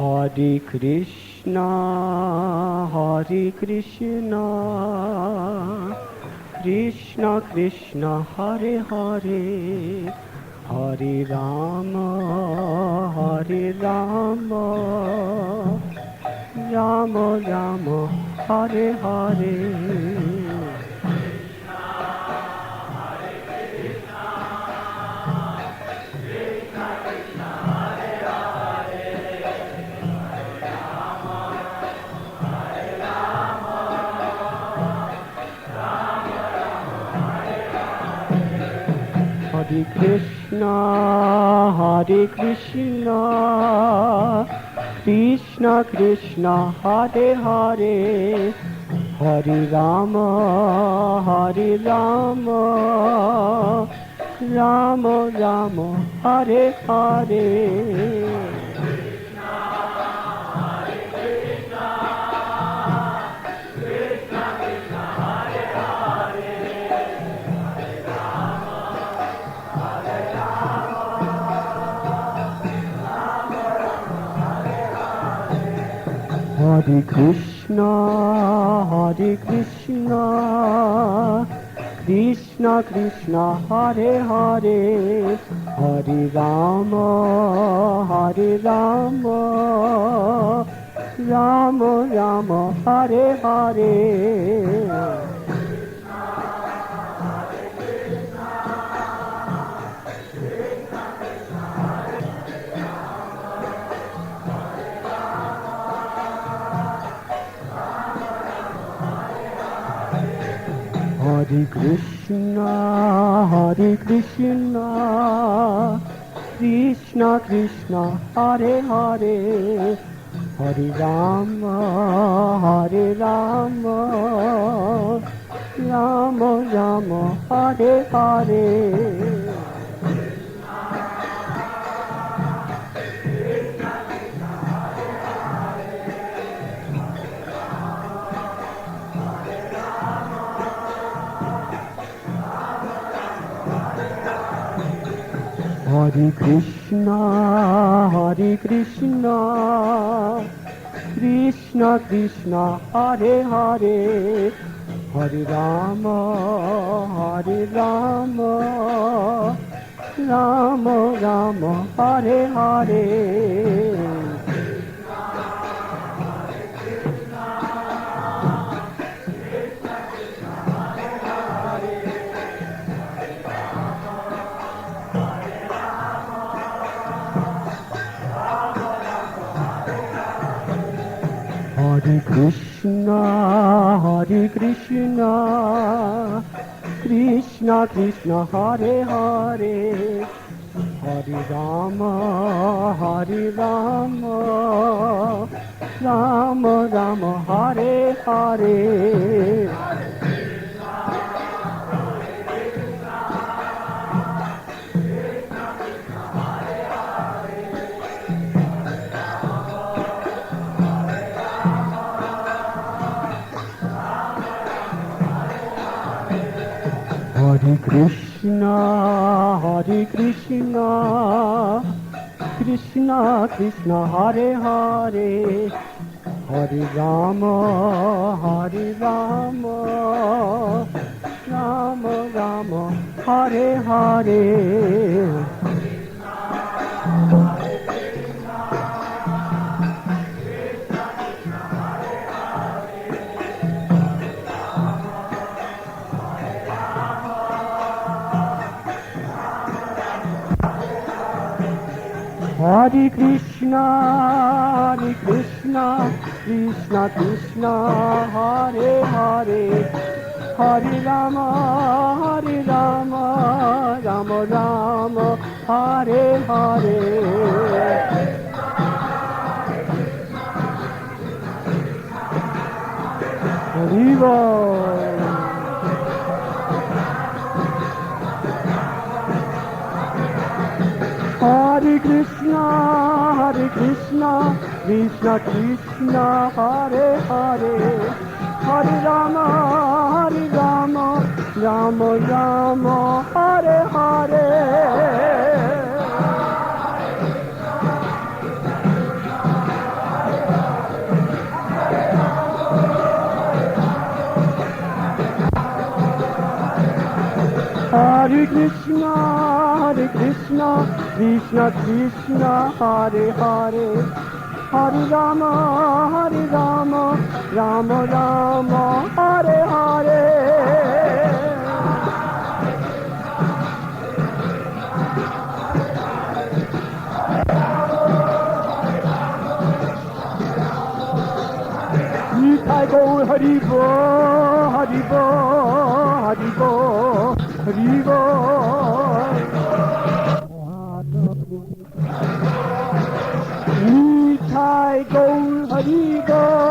Hare Krishna, Hare Krishna, Krishna Krishna, Hare Hare, Hare Rama, Hare Rama, Rama Rama, Hare Hare. Hare Krishna, Hare Krishna, Krishna Krishna, Hare Hare, Hare Rama, Hare Rama, Rama Rama, Hare Hare. Hare Krishna, Hare Krishna, Krishna Krishna, Hare Hare, Hare Rama, Hare Rama, Rama Rama, Hare Hare. Hare Krishna, Hare Krishna, Krishna Krishna, Hare Hare, Hare Rama, Hare Rama, Rama Rama, Hare Hare. Hare Krishna, Hare Krishna, Krishna Krishna, Hare Hare, Hare Rama, Hare Rama, Rama Rama, Hare Hare. Hare Krishna, Hare Krishna, Krishna Krishna, Hare Hare, Hare Rama, Hare Rama, Rama Rama, Hare Hare. Hare Krishna, Hare Krishna, Krishna Krishna, Hare Hare, Hare Rama, Hare Rama, Rama Rama, Hare Hare. Hare Krishna, Hare Krishna, Krishna Krishna, Hare Hare, Hare Rama, Hare Rama, Rama Rama, Hare Hare. Hare Hare Krishna, Hare Krishna, Krishna Krishna, Hare Hare, Hare Rama, Hare Rama, Rama Rama, Hare Hare. Krishna, Krishna Krishna, Hare Hare, Hare Rama, Rama Rama, Hare Hare. Nitai Gaur Hari Bo, Hari Bo, Hari Bo, Hari Bo. Nitai Gaur Hari Bo.